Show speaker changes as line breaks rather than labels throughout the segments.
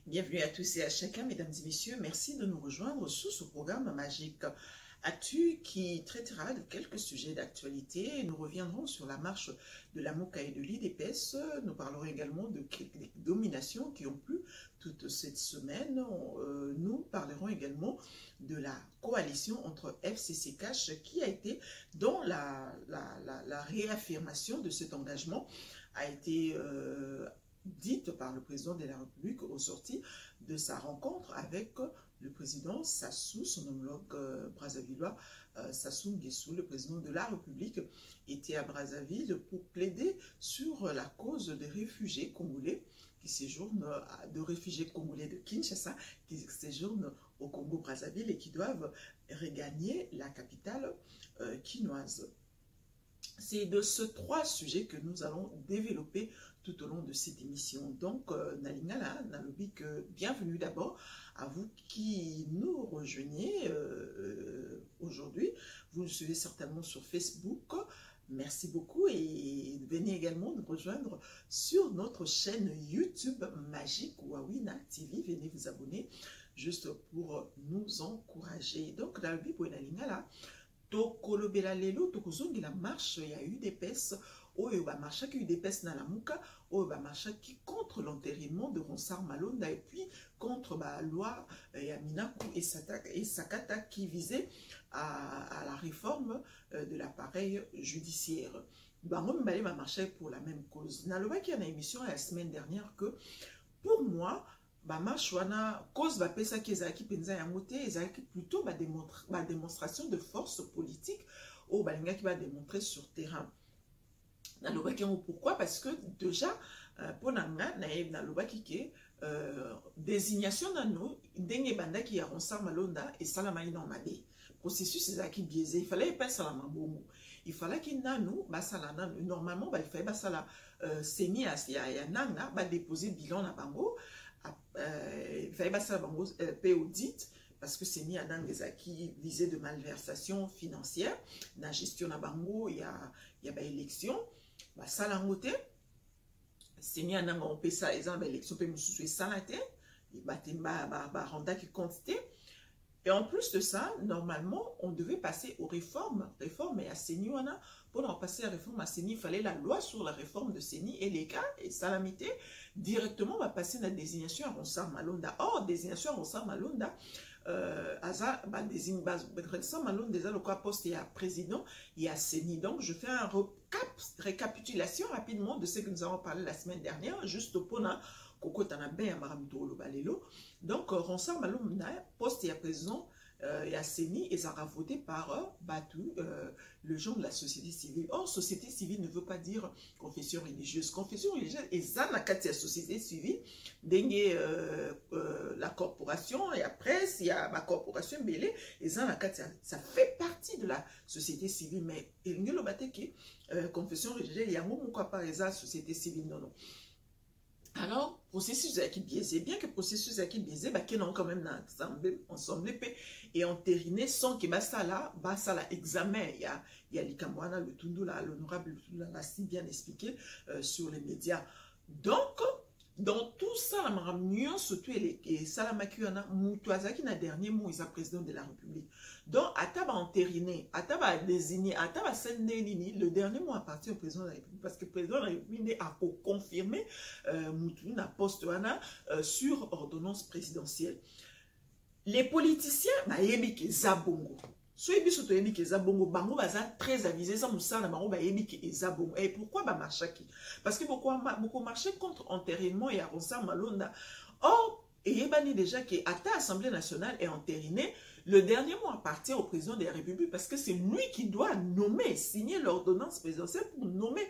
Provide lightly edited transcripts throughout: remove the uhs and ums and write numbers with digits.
Bienvenue à tous et à chacun, mesdames et messieurs. Merci de nous rejoindre sur ce programme magique Actu qui traitera de quelques sujets d'actualité. Nous reviendrons sur la marche de la MOCA et de l'IDPS. Nous parlerons également de quelques dominations qui ont plu toute cette semaine. Nous parlerons également de la coalition entre FCC Cash qui a été dans la réaffirmation de cet engagement a été dite par le président de la République au sorti de sa rencontre avec le président Sassou, son homologue brazzavillois Sassou Nguesso. Le président de la République était à Brazzaville pour plaider sur la cause des réfugiés congolais qui séjournent, de réfugiés congolais de Kinshasa qui séjournent au Congo-Brazzaville et qui doivent regagner la capitale quinoise. C'est de ces trois sujets que nous allons développer tout au long de cette émission. Donc, Nalingala, Nalobik, bienvenue d'abord à vous qui nous rejoignez aujourd'hui. Vous nous suivez certainement sur Facebook. Merci beaucoup et venez également nous rejoindre sur notre chaîne YouTube Magique Wawina TV. Venez vous abonner juste pour nous encourager. Donc, Nalobik, Nalingala, tokolobela lelo tokozongi la marche ya UDPS oyo ba marche ki UDPS na lamuka oyo ba marche qui contre l'enterrement de Ronsard Malonda et puis contre la loi ya Minaku et Sakata qui visait à la réforme de l'appareil judiciaire. Bango mbale ba marche pour la même cause. Naloba ki na émission la semaine dernière que pour moi ba marche wana cause ba pesa ki ezaki penza ya moté ezaki plutôt ba démonstration de force politique ou ba linga ki ba démontrer sur terrain. Naloba ki pourquoi parce que déjà pour nanga na loba ki ke désignation nano ndenge banda ki ya Ronsard Malonda et Salamani Normandie processus ezaki biaisé, il fallait pas salama bongo. Il fallait qu'il nanu basala nanu normalement il fallait basala semi ya nanga ba déposer bilan na bango. Il fallait pas ça audit parce que c'est mis à dans des acquis visés de malversation financière dans la gestion na bango il y a élection ça la moté c'est mis à dans on peut ça exemple élection peut mususu sanate il ba renda qui quantité et en plus de ça normalement on devait passer aux réformes et à CENI pour passer à la réforme à CENI il fallait la loi sur la réforme de CENI et les cas et salamité directement on va passer la désignation à Ronsard Malonda. Or désignation à Ronsard Malonda Aza désigne Ronsard Malonda déjà le quoi poste et à président et à CENI. Donc je fais un récapitulation rapidement de ce que nous avons parlé la semaine dernière juste pour Koko Tanabé Maramito Balelo. Donc Ronsard Malonda poste et à président et à CENI et ça a voté par Batou, le gens de la société civile. Or, société civile ne veut pas dire confession religieuse. Confession religieuse est ça la société civile, la corporation et après, s'il y a ma corporation belée, et ça ça fait partie de la société civile. Mais il n'y a pas de confession religieuse, il y a un mot par la société civile. Non, non. Alors, processus qui biaisé, bien que processus qui biaisé, bah, qui n'ont quand même ensemble et entériné sans que bah ça là examen, il y a l'Ikamwana, le Tundula, l'honorable Tundula l'a si bien expliqué sur les médias. Donc, dans tout ça, la nuance surtout et Salamakiana, Moutouazaki n'a dernier mot, il est président de la République. Donc, Ataba entériné, Ataba désigné, Ataba Sendenini, le dernier mot appartient au président de la République parce que le président de la République a confirmé Moutouna Postoana sur ordonnance présidentielle. Les politiciens, bah, yébiki Zabongo. Soyez bien surtout yébiki Zabongo, bango baza très avisé, ça moussa na bango ba yébiki Zabongo. Et pourquoi ba marchaki? Parce que beaucoup marché contre enterrement et à Ronsard Malonda. Or, et yébani déjà que à ta Assemblée nationale est entériné, le dernier mot appartient au président de la République parce que c'est lui qui doit nommer, signer l'ordonnance présidentielle pour nommer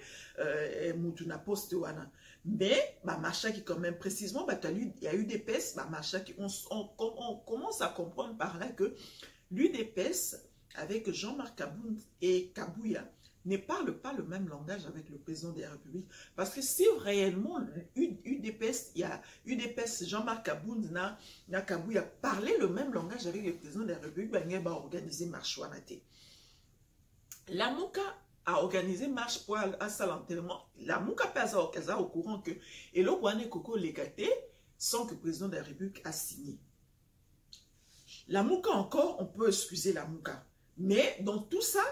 Moutouna Postoana. Mais, bah, Machaki, quand même, précisément, bah, il y a eu des PES, bah, Machaki, on commence à comprendre par là que l'UDPS, avec Jean-Marc Kabound et Kabouya, ne parle pas le même langage avec le président de la République. Parce que si réellement UDPS, il y a UDPS, Jean-Marc Kabound, Kabouya parlait le même langage avec le président de la République, il va organiser marche Wanate. La MOCA a organisé marche pour un salle enterrement. La MOCA pesa au courant que et le Wane Koko Legate sans que le président de la République a signé. La Mouka encore, on peut excuser la Mouka. Mais dans tout ça,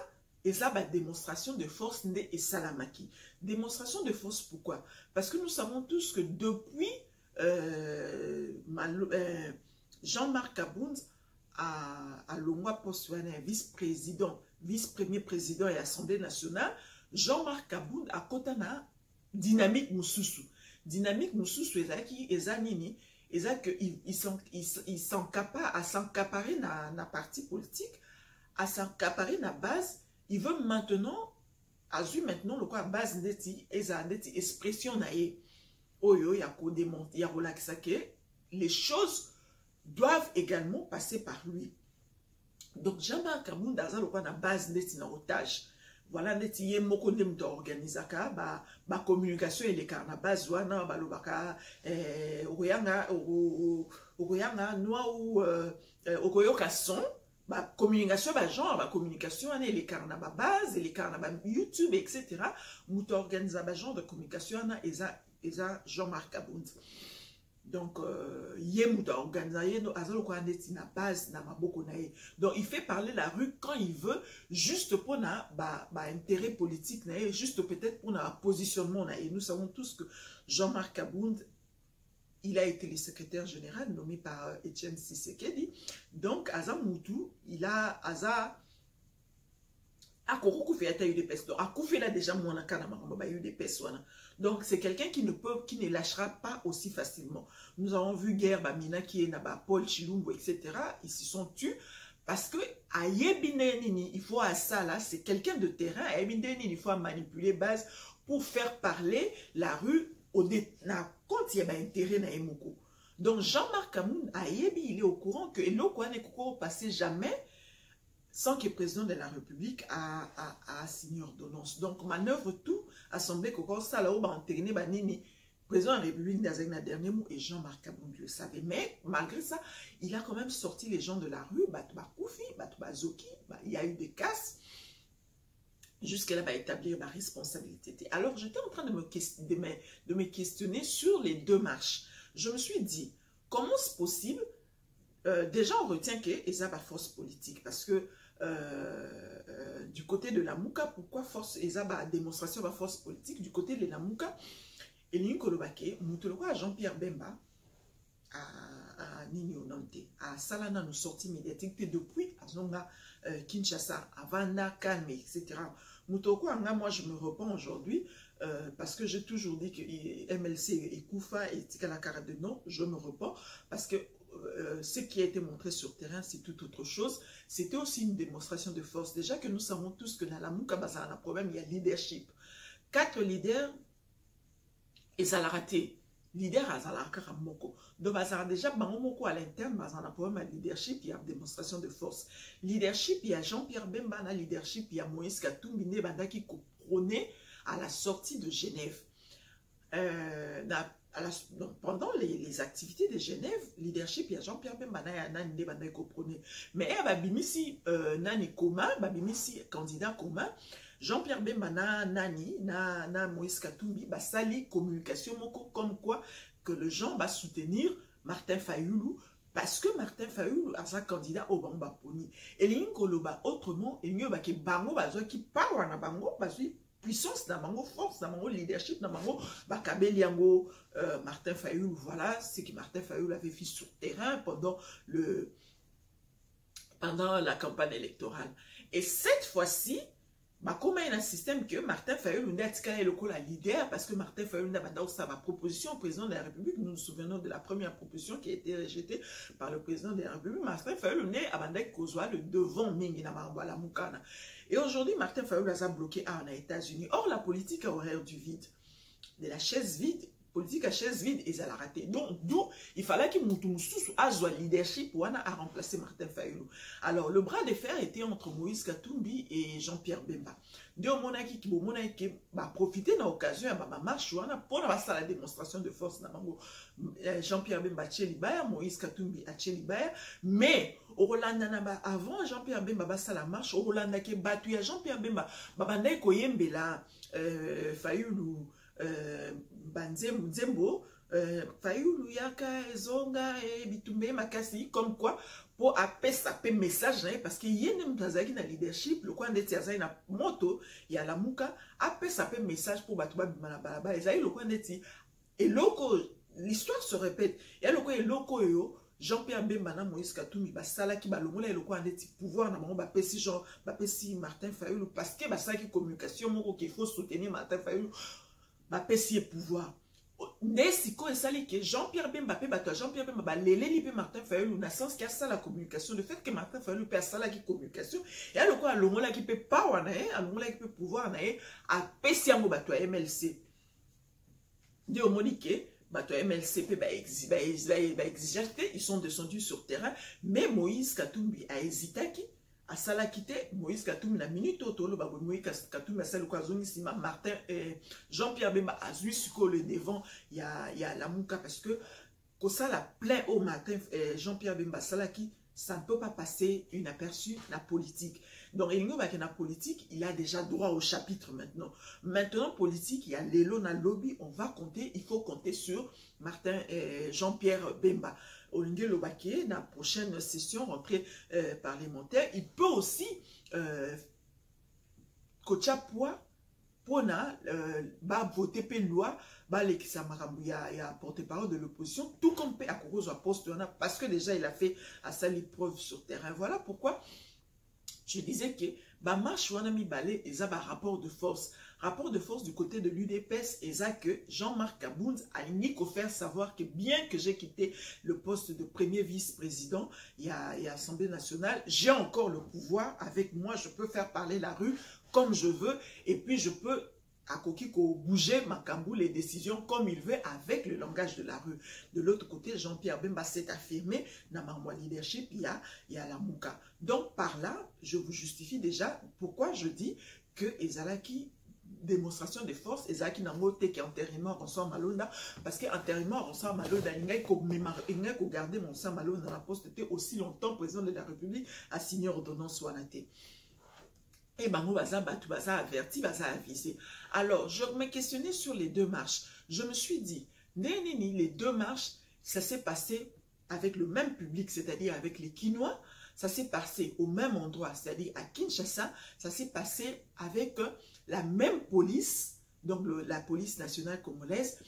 il y a une démonstration de force et Salamaki. Démonstration de force, pourquoi? Parce que nous savons tous que depuis Jean-Marc Abound à Longwa Postouane, vice-président, vice-premier président et Assemblée nationale, Jean-Marc Abound a Kotana dynamique Moussoussou. Dynamique Moussoussou, ils sont capables à s'encaparer dans la partie politique, à s'encaparer dans la base. Ils veulent maintenant, maintenant, le quoi base neti, expression naïe. Oyo, il y a qu'au démonter, il y a que les choses doivent également passer par lui. Donc, Jean-Marc Abound, dans le quoi na base neti na otage. Voilà, neti yé moko nem to organisaka, ba communication et les carna base wana, ba lobaka, oyanga, noa ou, okoyoka son, ba communication, ba genre, ba communication, et les carna ba base, et les carna ba YouTube, etc. Mouto organisa ba genre de communication, eza Jean-Marc Abound. Donc, donc, il fait parler la rue quand il veut, juste pour intérêt politique, juste peut-être pour un positionnement. Et nous savons tous que Jean-Marc Abound, il a été le secrétaire général nommé par Etienne Tshisekedi. Donc, Aza Moutou, il a Aza. Donc, c'est quelqu'un qui ne lâchera pas aussi facilement. Nous avons vu Guerre Bamina qui est là-bas, Paul Chilumbo, etc. Ils se sont tus parce que à Yebinenini, il faut à ça là, c'est quelqu'un de terrain. À Yebinenini, il faut manipuler base pour faire parler la rue au quand il y a un intérêt na Emoko. Donc, Jean-Marc Abound à Yebi, il est au courant que l'Okouane ne passait jamais sans que le président de la République a signé ordonnance. Donc, manœuvre tout, Assemblée Koko, ça là où va enterrer Banini, président de la République dans un dernier mot, et Jean-Marc Abound le savait. Mais malgré ça, il a quand même sorti les gens de la rue, Batouba Koufi, Batouba Zoki, il y a eu des casses. Jusqu'à là, va établir ma responsabilité. Alors, j'étais en train de me questionner sur les deux marches. Je me suis dit, comment c'est possible? Déjà, on retient qu'il y a la force politique, parce que du côté de la Mouka, pourquoi force et la démonstration de la force politique du côté de la Mouka, et l'une kolobake, à Jean-Pierre Bemba à Nini Onante, à Salana, nos sorties médiatiques depuis à Zonga Kinshasa, à Vanda, Calme, etc. Moutoko Anga, moi je me repens aujourd'hui parce que j'ai toujours dit que MLC et Koufa et Tikala de non, je me repens parce que ce qui a été montré sur terrain, c'est tout autre chose. C'était aussi une démonstration de force. Déjà que nous savons tous que dans la Mouka, il y a un problème, il y a leadership. 4 leaders, et ça l'a raté. Leader, ça l'a raté. Donc, ça a déjà à l'interne, il y a un problème de leadership, il y a une démonstration de force. Leadership, il y a Jean-Pierre Bemba, leadership, il y a Moïse Katumbi, qui comprenait à la sortie de Genève. Pendant les activités de Genève, leadership, il y a Jean-Pierre Bemba, qui comprenait. Mais il y a Bimisi Nani Koma, Bimisi candidat commun. Jean-Pierre Bemba na Moïse Katumbi, sali communication comme quoi que le gens va soutenir Martin Fayoulou parce que Martin Fayoulou a sa candidat au Bamba Poni. Et il y a autrement, il y a qui bango qui parle na bango puissance na bango, force na bango, leadership na bango, bakabeli yango Martin Fayoulou. Voilà ce que Martin Fayoulou avait fait sur terrain pendant la campagne électorale. Et cette fois-ci, comment il y a un système que Martin Fayoulou n'a pas le leader parce que Martin Fayoulou n'a pas sa proposition au président de la République. Nous nous souvenons de la première proposition qui a été rejetée par le président de la République. Martin Fayoulou n'est pas le devant Mingi la Moukana. Et aujourd'hui, Martin Fayoulou a bloqué aux États-Unis. Or, la politique a horreur du vide, de la chaise vide. Politique à chaise vide et ça l'a raté. Donc, d'où il fallait qu'il Moutoussou a le leadership pour remplacer Martin Fayoulou. Alors, le bras de fer était entre Moïse Katumbi et Jean-Pierre Bemba. Donc, on a profité de l'occasion de marche pour la démonstration de force. Jean-Pierre Bemba Tchelibaya, Moïse Katumbi à Tchelibaya. Mais, au Rolanda, avant Jean-Pierre Bemba, la marche, au Rolanda, qui battu Jean-Pierre Bemba, Babanda Koyembela, Fayoulou. Banzembo, Fayulu yaka ezonga et bitumbe makasi comme quoi pour apesa pe message parce que yene mtazaki na leadership le coin ndeti azali na moto ya la muka apesa pe message pour batuba bimana balaba ezali le coin ndeti et loko l'histoire se répète et loko et loko yo Jean-Pierre Bemba na Moïse Katumbi basala ki balongola eloko andeti pouvoir na bango bapesi genre bapesi Martin Fayulu parce que basala ki communication moko qu'il faut soutenir Martin Fayulu bapesi pouvoir Nesiko esali que Jean-Pierre Bemba pe bato Jean-Pierre Bemba baleleli pe Martin Fayulu na sens qu'il y a ça la communication le fait que Martin Fayulu pe sala ki communication et aloko alongola ki pe power na e alongola ki pe pouvoir na e apesi yango bato ya MLC de omonique bato MLCP ils sont descendus sur terrain mais Moïse Katumbi a hésité à sala quitté Moïse Katumbi na minute autour Moïse Katumbi a sala sima Martin Jean-Pierre Bemba a vu sur le devant il y a la mouka parce que quand ça la plein au matin Jean-Pierre Bemba sala qui ça ne peut pas passer inaperçu la politique. Donc, il y a politique, il a déjà droit au chapitre maintenant. Maintenant, politique, il y a l'élo na lobby, on va compter, il faut compter sur Martin Jean-Pierre Bemba. Olingue Lobake, dans la prochaine session rentrée parlementaire, il peut aussi Kochapoua pour voter pour loi, il a porte-parole de l'opposition, tout comme à cause de poste parce que déjà il a fait à sa l'épreuve sur terrain. Voilà pourquoi je disais que marche Wanami Balé et ça rapport de force. Rapport de force du côté de l'UDPS et ça que Jean-Marc Kabounz a unique offert savoir que bien que j'ai quitté le poste de premier vice-président, il y a Assemblée nationale, j'ai encore le pouvoir avec moi, je peux faire parler la rue comme je veux et puis je peux à Kokiko bouger Makambu les décisions comme il veut avec le langage de la rue. De l'autre côté, Jean-Pierre Bemba s'est affirmé dans ma leadership, il y a la Mouka. Donc par là, je vous justifie déjà pourquoi je dis que Ezalaki démonstration de force, Ezalaki Nangote qui est enterrement en sang malonda, parce que enterrement en sang malonda, il n'y a qu'à garder mon sang malonda dans la poste aussi longtemps président de la République a signé ordonnance Wanate. Et Bango Baza Batou Baza averti, Baza avisé. Alors, je me questionnais sur les deux marches. Je me suis dit, les deux marches, ça s'est passé avec le même public, c'est-à-dire avec les Kinois. Ça s'est passé au même endroit, c'est-à-dire à Kinshasa. Ça s'est passé avec la même police, donc la police nationale congolaise.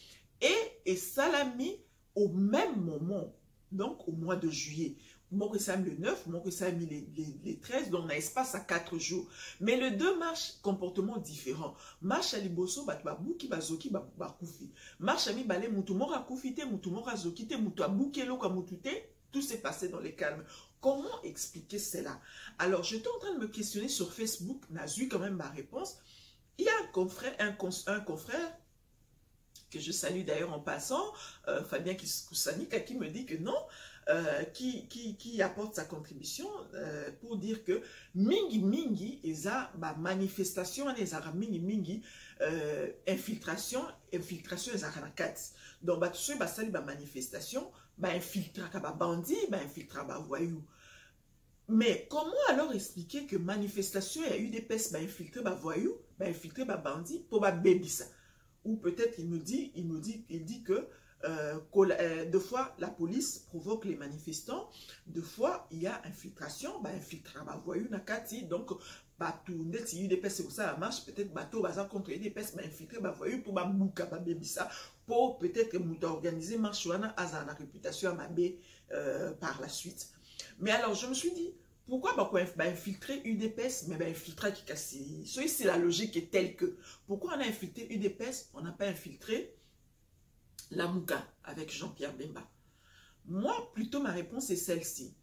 Et ça l'a mis au même moment, donc au mois de juillet. Moi que ça a mis le 9, moi que ça a mis les 13, donc on a espace à 4 jours. Mais les deux marches, comportement différent. Marche à Liboso, Bouki, Bazoki, Bakoufi. Marche à Mibale, Moutoumora Koufite, Moutoumora Zokite, Moutoua Boukelo, Kamoutute, tout s'est passé dans les calmes. Comment expliquer cela? Alors, j'étais en train de me questionner sur Facebook, n'a eu quand même ma réponse. Il y a un confrère, que je salue d'ailleurs en passant, Fabien Koussanika, qui me dit que non, qui apporte sa contribution pour dire que mingi eza manifestation eza mingi infiltration eza na kati donc ba tous basali ba manifestation ba infiltra ka ba bandi ba infiltra ba voyou. Mais comment alors expliquer que manifestation il y a eu des pestes ba infiltré ba voyou ba infiltré ba bandi pour ba bébisa? Ou peut-être il dit que deux fois la police provoque les manifestants, deux fois il y a infiltration, infiltra voyou nakati, donc tout net il y a des pestes pour ça la marche, peut-être bateau baza contre des pestes infiltré voyou pour mouka bébisa pour peut-être organiser marche wana à la réputation à mabé par la suite. Mais alors je me suis dit pourquoi infiltrer UDPS, mais infiltrer qui casse. C'est la logique est telle que pourquoi on a infiltré UDPS, on n'a pas infiltré la Mouka avec Jean-Pierre Bemba. Moi, plutôt ma réponse est celle-ci.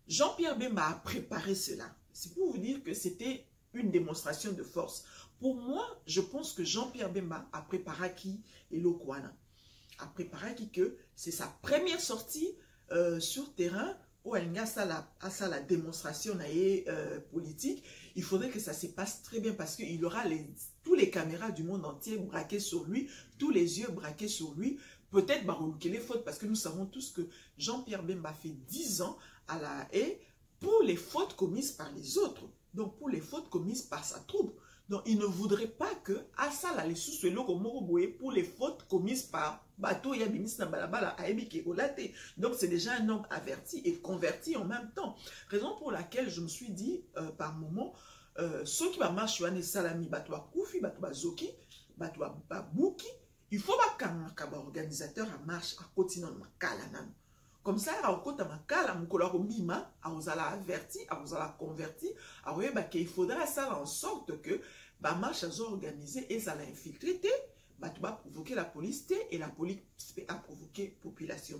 Jean-Pierre Bemba a préparé cela. C'est pour vous dire que c'était une démonstration de force. Pour moi, je pense que Jean-Pierre Bemba a préparé qui et Lokwana. A préparé qui que c'est sa première sortie sur terrain où elle a ça la démonstration politique. Il faudrait que ça se passe très bien parce qu'il aura tous les caméras du monde entier braquées sur lui, tous les yeux braqués sur lui. Peut-être qu'il est faute parce que nous savons tous que Jean-Pierre Bemba fait 10 ans à la haie pour les fautes commises par les autres. Donc pour les fautes commises par sa troupe. Donc, il ne voudrait pas que Asala les sous-selo pour les fautes commises par Bato Yabinis Nabalabala Aebike Olate. Donc, c'est déjà un homme averti et converti en même temps. Raison pour laquelle je me suis dit par moment, ceux qui va marcher à Salami, Bato Koufi, Bato Zoki, Bato Babouki, il faut qu'un organisateur à marche à continuer à Kalanan. Comme ça, à côté de Makala, Moukolaro Mima, à vous averti, à vous converti, à vous qu'il faudra ça en sorte que la marche soit organisée et ça l'a infiltré, bah, tu vas provoquer la police et la police a provoqué la population.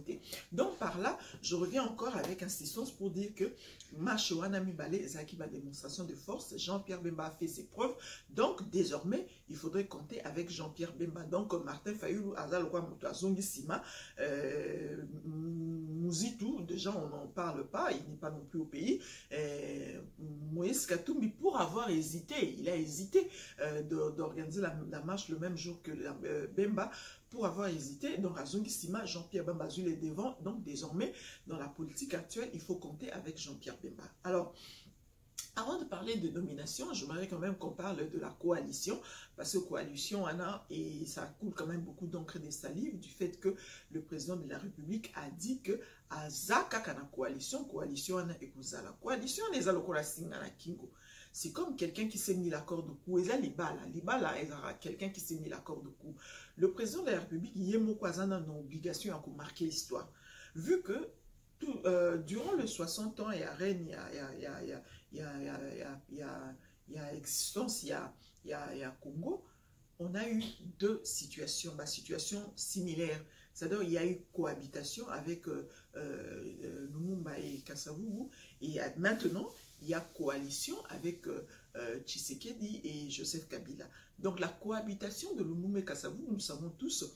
Donc par là, je reviens encore avec insistance pour dire que marche Wanami Balé, Zaki va démonstration de force, Jean-Pierre Bemba a fait ses preuves, donc désormais, il faudrait compter avec Jean-Pierre Bemba. Donc Martin Fayoulou, Azal Roi Moutazongi Sima, Mouzitou, déjà on n'en parle pas, il n'est pas non plus au pays. Moïse Katumbi, pour avoir hésité, il a hésité d'organiser la marche le même jour que Bemba, pour avoir hésité. Donc Azongi Sima, Jean-Pierre Bemba Zul est devant. Donc désormais, dans la politique actuelle, il faut compter avec Jean-Pierre Bemba. Alors, avant de parler de nomination, j'aimerais quand même qu'on parle de la coalition, parce que coalition, Anna, et ça coule quand même beaucoup d'encre de salive du fait que le président de la République a dit que Azaka kana coalition, Anna et Kouzala. Coalition, les alokola singana kingo. C'est comme quelqu'un qui s'est mis l'accord de cou. Et là, Libala, quelqu'un qui s'est mis l'accord de cou. Le président de la République, Yemo Kwazana, a une obligation à marquer l'histoire. Vu que durant les 60 ans, il y a règne, il y a existence, il y a Congo, on a eu deux situations, situations similaires. C'est-à-dire il y a eu cohabitation avec Lumumba et Kasavubu, et maintenant, il y a coalition avec Tshisekedi et Joseph Kabila. Donc la cohabitation de Lumumba et Kasavubu, nous savons tous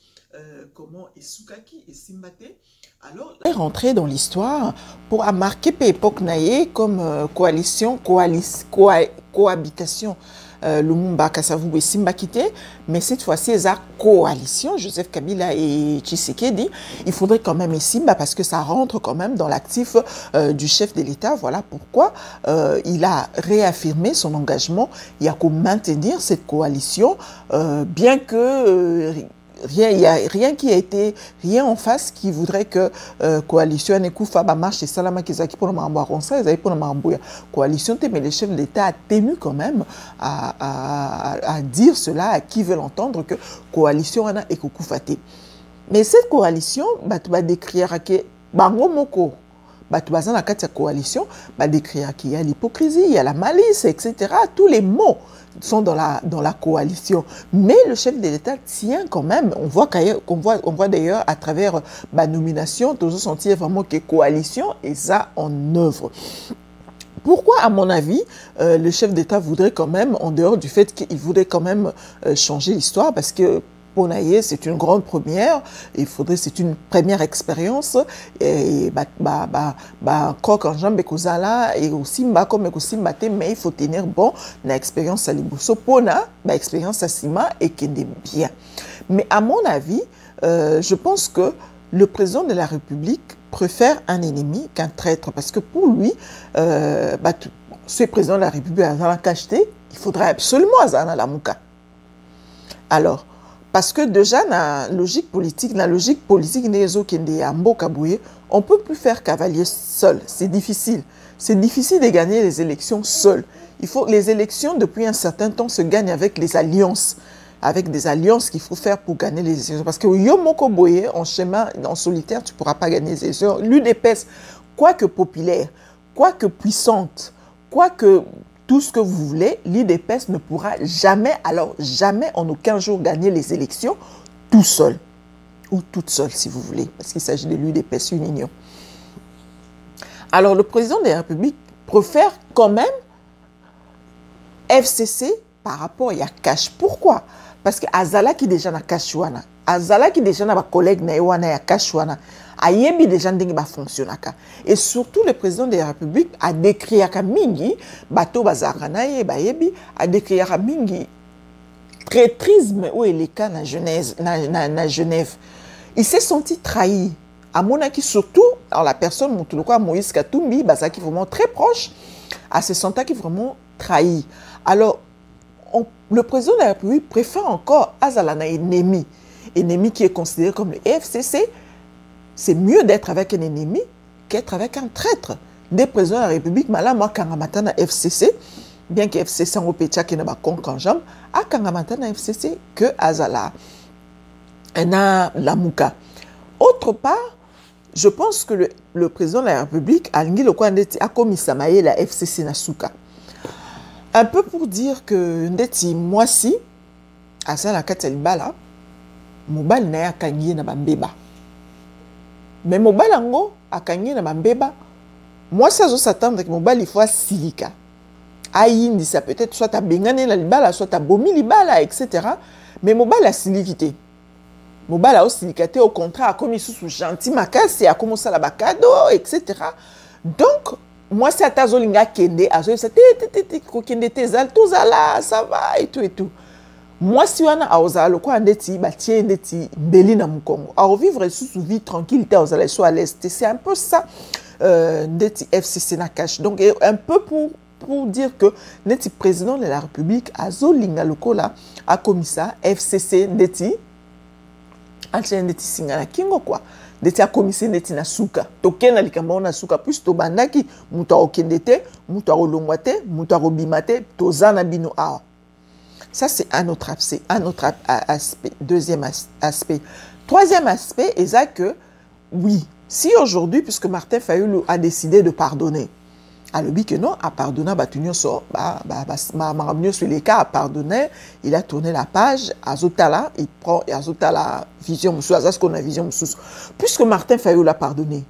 comment Esukaki et Simbate. Alors,
est rentré dans l'histoire pour marquer l'époque naïe comme cohabitation. Lumumba, Kasavubu et Simbakite, mais cette fois-ci, il y a coalition, Joseph Kabila et Tshisekedi. Il faudrait quand même Simba parce que ça rentre quand même dans l'actif du chef de l'État. Voilà pourquoi il a réaffirmé son engagement. Il y a qu'à maintenir cette coalition, bien que il n'y a rien qui a été, rien en face qui voudrait que coalition Nekoufa marche et Salama Kizaki pour le Mambaron, ça, ils avaient pour le Mambouya. Coalition, mais le chef de l'État a tenu quand même à dire cela à qui veut l'entendre que coalition Ana et Koukoufate. Mais cette coalition, tu vas décrire que Bango Moko, tu vas dans la coalition, décrire qu'il y a l'hypocrisie, il y a la malice, etc. Tous les mots sont dans la coalition. Mais le chef de l'État tient quand même, on voit d'ailleurs à travers ma nomination, toujours sentir vraiment que coalition est ça en œuvre. Pourquoi, à mon avis, le chef d'État voudrait quand même, en dehors du fait qu'il voudrait quand même changer l'histoire, parce que pour Naye, c'est une grande première. C'est une première expérience. Et croc en jambe kozala et aussi comme aussi maté, mais il faut tenir bon na expérience à Liboso. Pour na expérience à Sima et qui est bien. Mais à mon avis, je pense que le président de la République préfère un ennemi qu'un traître, parce que pour lui, ce président de la République a cacheté, il faudrait absolument Azana Lamouka. Alors, parce que déjà, dans la logique politique, on ne peut plus faire cavalier seul. C'est difficile. C'est difficile de gagner les élections seul. Il faut les élections, depuis un certain temps, se gagnent avec les alliances. Avec des alliances qu'il faut faire pour gagner les élections. Parce que Yomoko Boye, en schéma, en solitaire, tu ne pourras pas gagner les élections. L'UDPS, quoique populaire, quoique puissante, quoique tout ce que vous voulez, l'UDPS ne pourra jamais, alors jamais en aucun jour gagner les élections tout seul. Ou toute seule, si vous voulez, parce qu'il s'agit de l'UDPS, une union. Alors le président de la République préfère quand même FCC par rapport à Yakash. Pourquoi? Parce que Azala qui déjà na Kashwana, Azala qui déjà na ba collègue na Ewana ya Kashwana, Ayebi déjà ndenge ba fonctionnaka. Et surtout le président de la République a décrit à mingi bato bazarana ye ba yebi a décrit à mingi traîtrisme où il est cas na Genève. Il s'est senti trahi. À mon avis, surtout, alors la personne, Moïse Katumbi, qui est vraiment très proche, à se sentir qui est vraiment trahi. Alors, le président de la République préfère encore Azalana ennemi. Ennemi qui est considéré comme le FCC. C'est mieux d'être avec un ennemi qu'être avec un traître. Des présidents de la République, moi, Kangamata na FCC, bien que FCC en Opecha qui n'a pas concanjam, à Kangamata na FCC que Azala. Na Lamuka. Autre part, je pense que le président de la République a commis Samaye la FCC Nasuka. Un peu pour dire que ndeti moi si Azala Katalibala, mobile na kangi na bambeba. Mais mobile ango a kangi na bambeba. Moi ça je s'attendre que mobile il faut silika. Aïndi ça peut-être soit ta bengane la libala, soit ta bomi libala, etc. Mais mobile a silikité. Mobile a aussi silikité au contraire a commis sous gentil makasi a commencé la bakado, etc. Donc moi c'est à tazolinga kende, a zo c'est kende tezal tout ça va et tout. Moi, si on a osé le quoi ndeti batie ndeti mbeli na mukongo. À vivre sous vie tranquillité aux allées soit à l'est. C'est un peu ça ndeti FCC na cache. Donc un peu pour dire que ndeti président de la République azo linga lokola a commissaire FCC ndeti anche ndeti singana kingo quoi. Ndeti a commissaire ndeti na suka. Tokena likamba na suka plus to bandaki muto okendete, muto olongwate, muto obimate, tozana bino a. Ça, c'est un autre aspect. Deuxième aspect. Troisième aspect, c'est que, oui, si aujourd'hui, puisque Martin Fayulu a décidé de pardonner, à l'objet que non, a pardonné, sur les cas, a pardonné, il a tourné la page, Azotala, il prend Azotala vision, ce qu'on a vision, puisque Martin Fayulu a pardonné,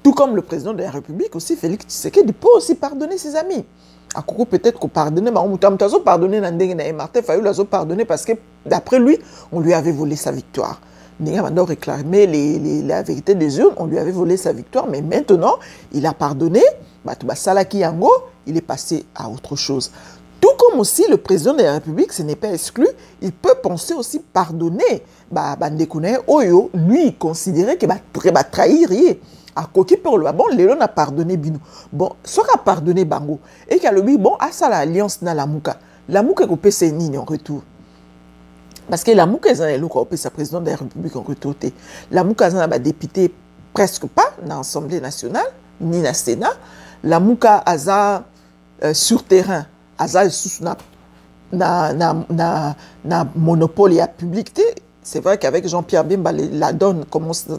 tout comme le président de la République aussi, Félix Tshisekedi, peut aussi pardonner ses amis. À Koko peut-être qu'on pardonnait, mais on a pardonné Martin Fayulu a pardonné parce que d'après lui, on lui avait volé sa victoire. Il a réclamé la vérité des urnes, on lui avait volé sa victoire, mais maintenant, il a pardonné, il est passé à autre chose. Tout comme aussi le président de la République, ce n'est pas exclu, il peut penser aussi pardonner. Lui, il considérait qu'il va trahir. A koki pour le bon Léon a pardonné bino bon soit a pardonné bango et qu'à le bon à ça l'alliance na la muka ko pese nini en retour parce que la muka est un ko pese président de la République en retour la muka est un député presque pas dans l'Assemblée nationale ni na Sénat la muka aza sur terrain aza sous na monopole à publicité. C'est vrai qu'avec Jean-Pierre Bemba, la donne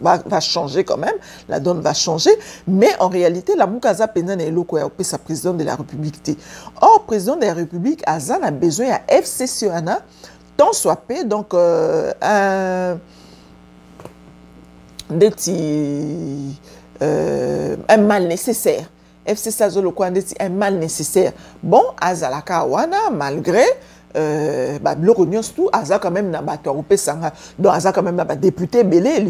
va changer quand même. La donne va changer. Mais en réalité, la Moukaza Penan est le sa président de la République. Or, président de la République, Azan a besoin à FCC, tant soit peu, donc un mal nécessaire. FCC un mal nécessaire. Bon, Azalaka Wana, malgré. Aza quand même donc Aza quand même député belé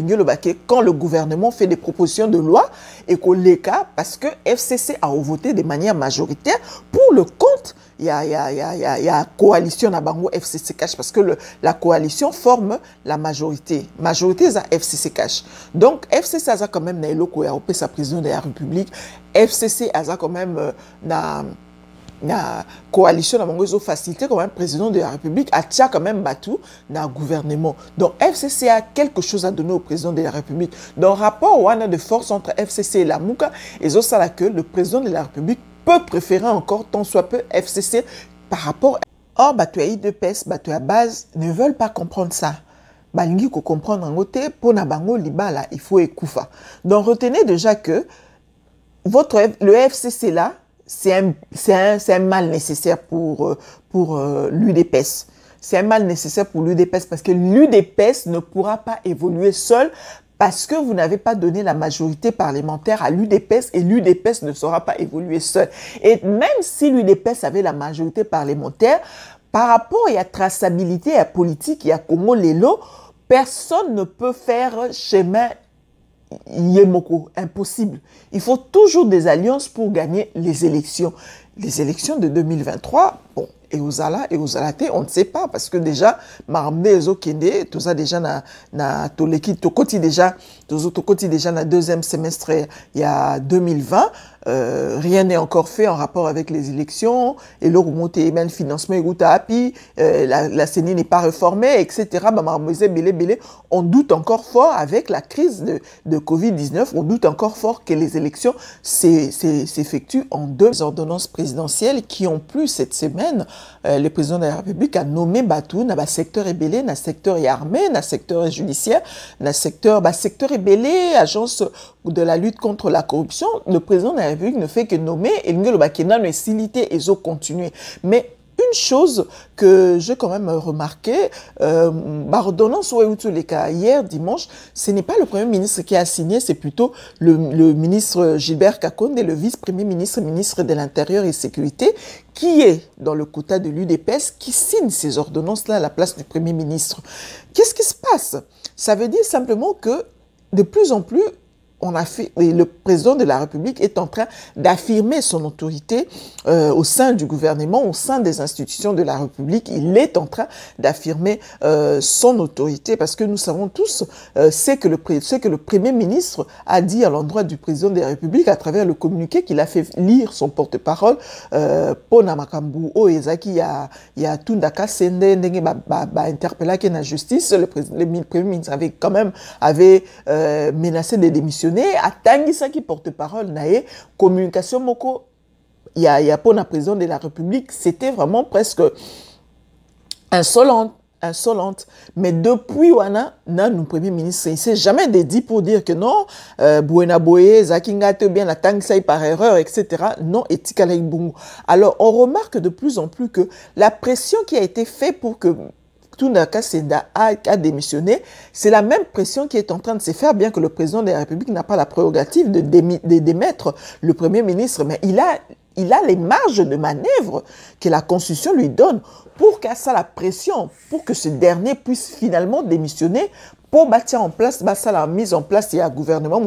quand le gouvernement fait des propositions de loi et qu'on les cas parce que FCC a voté de manière majoritaire pour le compte il y a coalition na bango FCC cash parce que la coalition forme la majorité za FCC cash donc FCC Aza quand même na eloko ya sa président de la République FCC Aza quand même la coalition a facilité comme un président de la République a tient quand même battu dans le gouvernement. Donc FCC a quelque chose à donner au président de la République. Dans le rapport où on a de force entre FCC et la Mouka, et aussi que le président de la République peut préférer encore tant soit peu FCC par rapport. Or, Batoui de PES, Batoui à base ne veulent pas comprendre ça. Balingi ko comprendre en côté pour na bango libala il faut écoufa. Donc retenez déjà que le FCC là c'est un mal nécessaire pour l'UDPS. C'est un mal nécessaire pour l'UDPS parce que l'UDPS ne pourra pas évoluer seul parce que vous n'avez pas donné la majorité parlementaire à l'UDPS et l'UDPS ne saura pas évoluer seul. Et même si l'UDPS avait la majorité parlementaire, par rapport à la traçabilité, à la politique, à Congo Lelo, personne ne peut faire chemin Yemoko, impossible. Il faut toujours des alliances pour gagner les élections. les élections de 2023, bon, et aux Alaté, on ne sait pas, parce que déjà, Maramne Ezokende, tout ça déjà, tokoti déjà na deuxième semestre, il y a 2020, rien n'est encore fait en rapport avec les élections, et le remonté même financement la CENI n'est pas réformée, etc. On doute encore fort avec la crise de Covid-19, on doute encore fort que les élections s'effectuent en 2 ordonnances présidentielles qui ont plu cette semaine. Le président de la République a nommé Batou dans le secteur ébélé, dans le secteur armé, dans le secteur judiciaire, dans le secteur ébélé, agence de la lutte contre la corruption. Le président de la République ne fait que nommer et le Bakena ne silité et continuer. Mais une chose que j'ai quand même remarqué, ordonnance hier dimanche, ce n'est pas le Premier ministre qui a signé, c'est plutôt le ministre Gilbert Kakonde, le vice-premier ministre, ministre de l'Intérieur et Sécurité, qui est dans le quota de l'UDPS, qui signe ces ordonnances-là à la place du Premier ministre. Qu'est-ce qui se passe? Ça veut dire simplement que de plus en plus, le président de la République est en train d'affirmer son autorité au sein du gouvernement, au sein des institutions de la République. Il est en train d'affirmer son autorité parce que nous savons tous ce que le Premier ministre a dit à l'endroit du président de la République à travers le communiqué qu'il a fait lire son porte-parole Pona Makambu Ezaki ya Tundaka Sende ndenge interpellé la justice. Le Premier ministre avait menacé de démissionner. À Tanguy qui porte-parole naé communication moko il y a pour la président de la République, c'était vraiment presque insolente. Mais depuis wana nous Premier ministre, il s'est jamais dit pour dire que non, Bouena Boye, Zakingate bien la Tanguy par erreur, etc. Non, et Tikalaï Bungu. Alors on remarque de plus en plus que la pression qui a été faite pour que Tundaka Senda a démissionné, c'est la même pression qui est en train de se faire, bien que le président de la République n'a pas la prérogative de démettre le Premier ministre, mais il a les marges de manœuvre que la Constitution lui donne pour qu'à ça la pression, pour que ce dernier puisse finalement démissionner, pour bâtir en place, la mise en place, il y a un gouvernement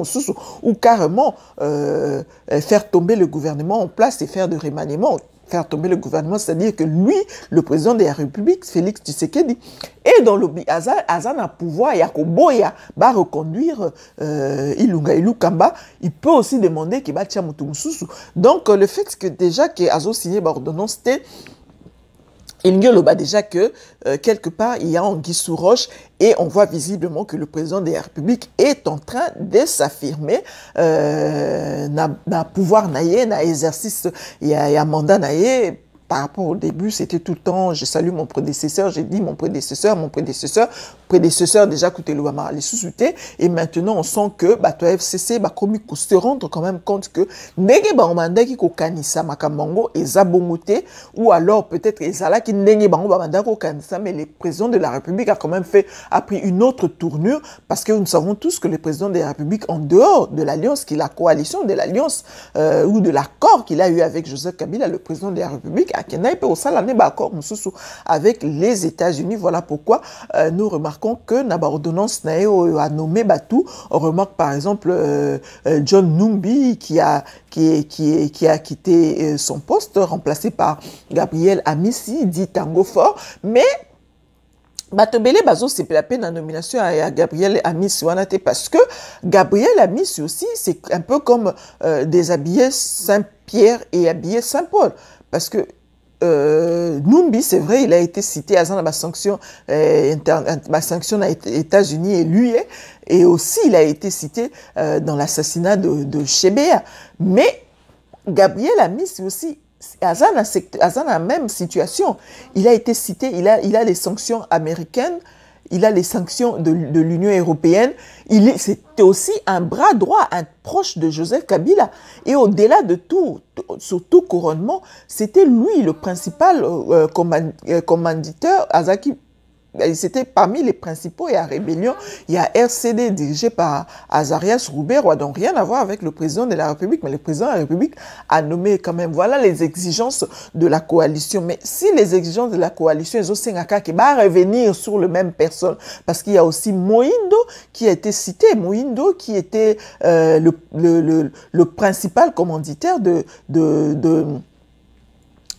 ou carrément faire tomber le gouvernement en place et faire de remaniement. Faire tomber le gouvernement, c'est-à-dire que lui, le président de la République, Félix Tshisekedi, est dans Azana pouvoir, Yakoboya, va reconduire Ilunga Ilukamba, il peut aussi demander qu'il va tirer Moutoumoussou. Donc, le fait que déjà que Azo signé l'ordonnance, il y a déjà que quelque part il y a anguille sous roche et on voit visiblement que le président de la République est en train de s'affirmer na pouvoir naïe, na exercice, il y a mandat naïe. Par rapport au début, c'était tout le temps, je salue mon prédécesseur, j'ai dit mon prédécesseur déjà coûté le Wamara, les sous-soutés, et maintenant on sent que, toi FCC, se rendre quand même compte que, nege ba omanda ki ko kanisa makamango, et zabongote, ou alors peut-être ezala ki nege ba omanda ko kanisa, mais le président de la République a pris une autre tournure, parce que nous savons tous que le président de la République, en dehors de l'alliance, la coalition de l'alliance, ou de l'accord qu'il a eu avec Joseph Kabila, le président de la République, avec les États-Unis. Voilà pourquoi nous remarquons que Naba ordonnance a nommé Batou. On remarque par exemple John Numbi qui a quitté son poste, remplacé par Gabriel Amissi, dit Tango Fort, mais Batobele Bazo c'est la peine en nomination à Gabriel Amissi parce que Gabriel Amissi aussi c'est un peu comme déshabiller Saint-Pierre et habiller Saint-Paul, parce que Numbi, c'est vrai, il a été cité à ma sanction aux États-Unis et lui, et aussi il a été cité dans l'assassinat de Chebea. Mais Gabriel Amissi aussi, à la même situation, il a été cité, il a les sanctions américaines, il a les sanctions de l'Union européenne. C'était aussi un bras droit, un proche de Joseph Kabila. Et au-delà de tout, surtout couronnement, c'était lui le principal commanditeur. C'était parmi les principaux. Il y a rébellion, il y a RCD dirigé par Azarias Roubaix, donc rien à voir avec le président de la République, mais le président de la République a nommé quand même. Voilà les exigences de la coalition. Mais si les exigences de la coalition, ils ont qui va revenir sur le même personne, parce qu'il y a aussi Moïndo qui a été cité, Moïndo qui était le principal commanditaire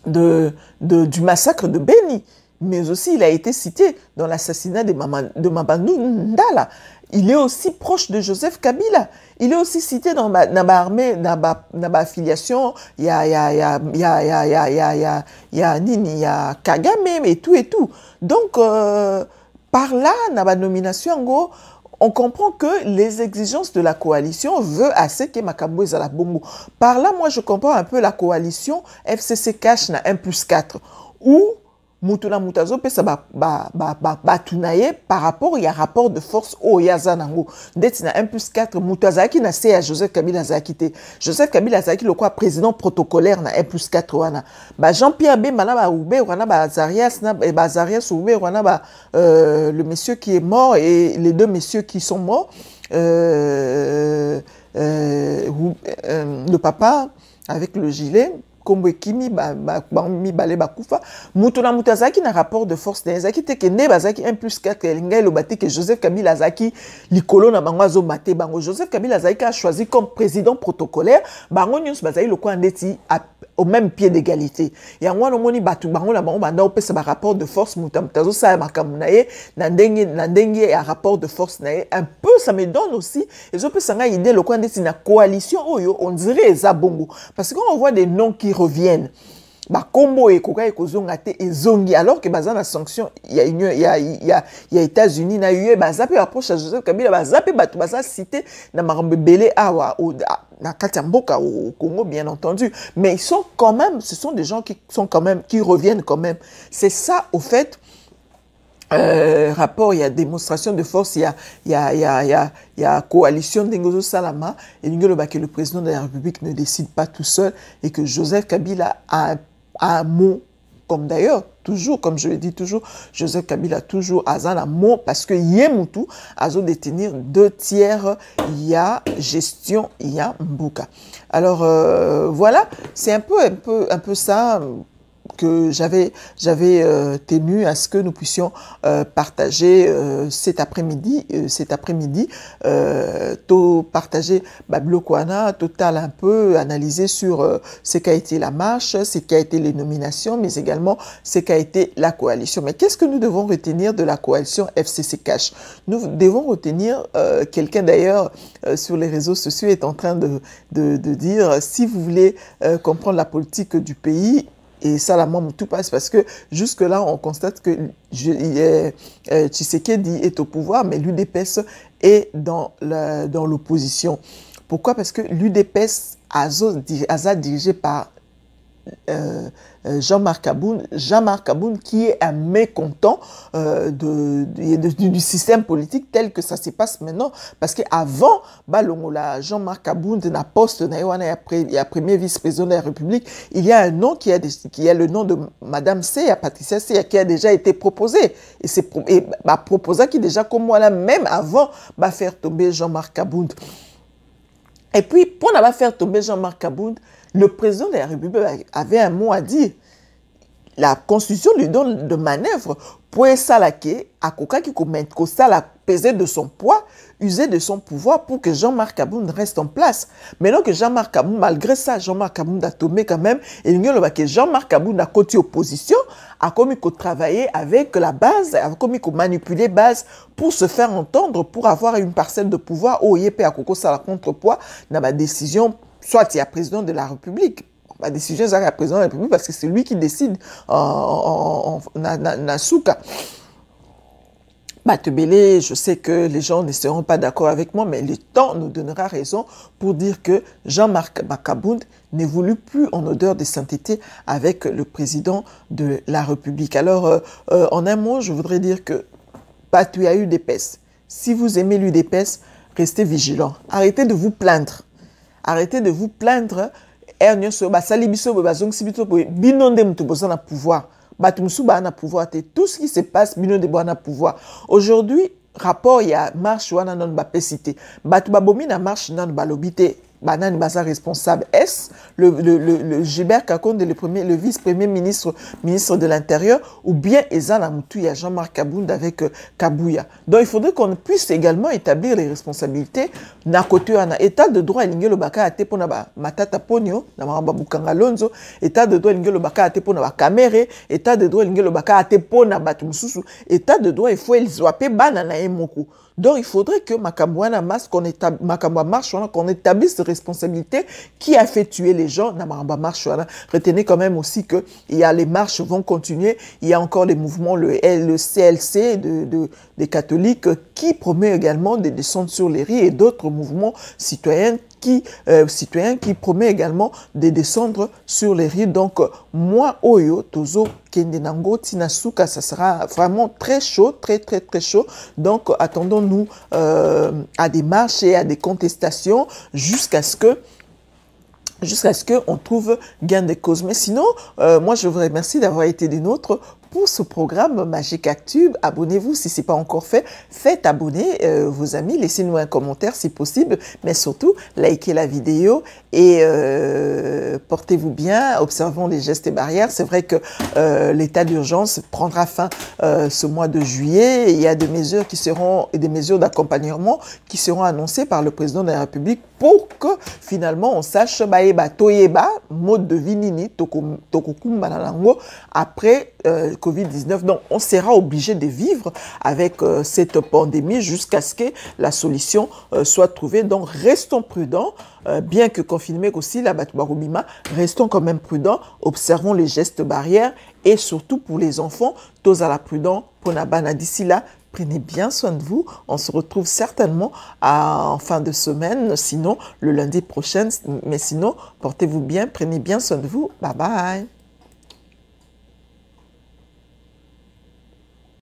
du massacre de Beni. Mais aussi, il a été cité dans l'assassinat de Mamadou Ndala. Il est aussi proche de Joseph Kabila. Il est aussi cité dans ma armée, dans ma affiliation. Il y a Kagame et tout et tout. Donc, par là, dans ma nomination, on comprend que les exigences de la coalition veulent assez que Makambo est à la bongo. Par là, moi, je comprends un peu la coalition FCC Cash na 1+4, où Mutuna Mutazo pe ça tunaye par rapport il y a rapport de force au yazanango d'être na 1+4 Mutazaki na c'est à Joseph Kabila Zakité Joseph Kabila Zaki le quoi président protocolaire na 1+4 wana Jean-Pierre Bemba na Oube wana Azarias na Azarias Oube wana le monsieur qui est mort et les deux messieurs qui sont morts le papa avec le gilet Kombo Kimi mi balé bakufa mutuna mutazaki na rapport de force d'Ezaki te que ne bazaki 1+4 elinga lo bati que Joseph Kabila Zaki likolo na bango azo maté bango Joseph Kabila Zaki a choisi comme président protocolaire bango nyons bazaki le quoi ndeti au même pied d'égalité ya ngwana moni batu bango na bango banda opesa ba rapport de force mutazo sa makamunaye na ndenge ya rapport de force nae un peu ça me donne aussi et je peux sanga idée le quoi ndeti na coalition oyo on dirait eza bongo parce qu'on voit des noms qui reviennent Combo et Koka et Kozongate et Zongi alors que bazana sanction il y a États-Unis na UE bazape approche à Joseph Kabila bazape batu baza cité na marambe belé awa na Katamboka au Congo bien entendu mais ils sont quand même ce sont des gens qui sont quand même qui reviennent quand même c'est ça au fait rapport, il y a démonstration de force, il y a coalition d'Engozo Salama, et que le président de la République ne décide pas tout seul, et que Joseph Kabila a un mot, comme d'ailleurs, toujours, comme je le dis toujours, Joseph Kabila toujours a un mot, parce que Yemutu a détenir 2/3, il y a gestion, il y a Mbuka. Alors, voilà, c'est un peu ça que j'avais tenu à ce que nous puissions partager cet après-midi, partager Bablo-Kwana, total un peu analyser sur ce qu'a été la marche, ce qu'a été les nominations, mais également ce qu'a été la coalition. Mais qu'est-ce que nous devons retenir de la coalition FCC Cash? Nous devons retenir, quelqu'un d'ailleurs sur les réseaux sociaux est en train de dire, si vous voulez comprendre la politique du pays, et ça, la tout passe parce que jusque-là, on constate que Tshisekedi est au pouvoir, mais l'UDPS est dans l'opposition. Pourquoi? Parce que l'UDPS a dirigé par Jean-Marc Aboun qui est un mécontent du système politique tel que ça se passe maintenant. Parce qu'avant, Jean-Marc Aboun n'a poste, il y a premier vice-président de la République, il y a un nom qui a le nom de Madame C, Patricia C, qui a déjà été proposé. Et c'est proposé qui déjà comme moi là, même avant, faire tomber Jean-Marc Aboun. Et puis, pour ne pas faire tomber Jean-Marc Aboun, le président de la République avait un mot à dire. La Constitution lui donne de manœuvre pour s'alaquer à Koka qui commente peser de son poids, user de son pouvoir pour que Jean-Marc Aboun reste en place. Maintenant que Jean-Marc Aboun, malgré ça, Jean-Marc Aboun a tombé quand même, et que Jean-Marc Aboun a continué opposition, a commis qu'on travailler avec la base, a commis qu'on manipuler base pour se faire entendre, pour avoir une parcelle de pouvoir au YP à Koko ça la contrepoids dans ma décision, soit il y a président de la République. La décision est à président de la République parce que c'est lui qui décide en Souka. Batebele, je sais que les gens ne seront pas d'accord avec moi, mais le temps nous donnera raison pour dire que Jean-Marc Aboun n'évolue plus en odeur de sainteté avec le président de la République. Alors, en un mot, je voudrais dire que tu as eu des pestes. Si vous aimez l'UDPS, restez vigilants. Arrêtez de vous plaindre. Arrêtez de vous plaindre. Pouvoir. Tout ce qui se passe, pouvoir. Aujourd'hui, rapport, il y a marche, non cité. Batu babomi na marche, non balobité. Banane Baza responsable. Est-ce le Gilbert Kakonde, le vice-premier ministre de l'Intérieur, ou bien Ezana Moutou, il y a Jean-Marc Kabound avec Kabouya. Donc il faudrait qu'on puisse également établir les responsabilités. Na côté un état de droit il le baka ate pona ba matata ponyo na maramba bukanga lonzo, état de droit il le baka ate pona ba caméré, état de droit il le baka ate pona batu mususu, état de droit il faut ils zoape banana emoku. Donc, il faudrait que Makambouana marche, qu'on établisse des responsabilités. Qui a fait tuer les gens? Retenez quand même aussi que les marches vont continuer. Il y a encore les mouvements, le CLC des catholiques qui promet également des descentes sur les rues et d'autres mouvements citoyens qui promet également de descendre sur les rues. Donc, moi, Oyo, Tozo, Kendenango, Tinasuka, ça sera vraiment très chaud, très chaud. Donc, attendons-nous à des marches et à des contestations jusqu'à ce qu'on trouve gain de cause. Mais sinon, moi, je vous remercie d'avoir été des nôtres pour ce programme Magic Actu. Abonnez-vous si ce n'est pas encore fait. Faites abonner vos amis. Laissez-nous un commentaire si possible. Mais surtout, likez la vidéo et portez-vous bien. Observons les gestes et barrières. C'est vrai que l'état d'urgence prendra fin ce mois de juillet. Il y a des mesures des mesures d'accompagnement qui seront annoncées par le président de la République pour que finalement on sache mode de vie nini après Covid-19. Donc, on sera obligé de vivre avec cette pandémie jusqu'à ce que la solution soit trouvée. Donc, restons prudents, bien que confinés aussi, la Batubarubima, restons quand même prudents, observons les gestes barrières et surtout pour les enfants, tous à la prudence, pour Nabana. D'ici là, prenez bien soin de vous. On se retrouve certainement en fin de semaine, sinon le lundi prochain. Mais sinon, portez-vous bien, prenez bien soin de vous. Bye bye.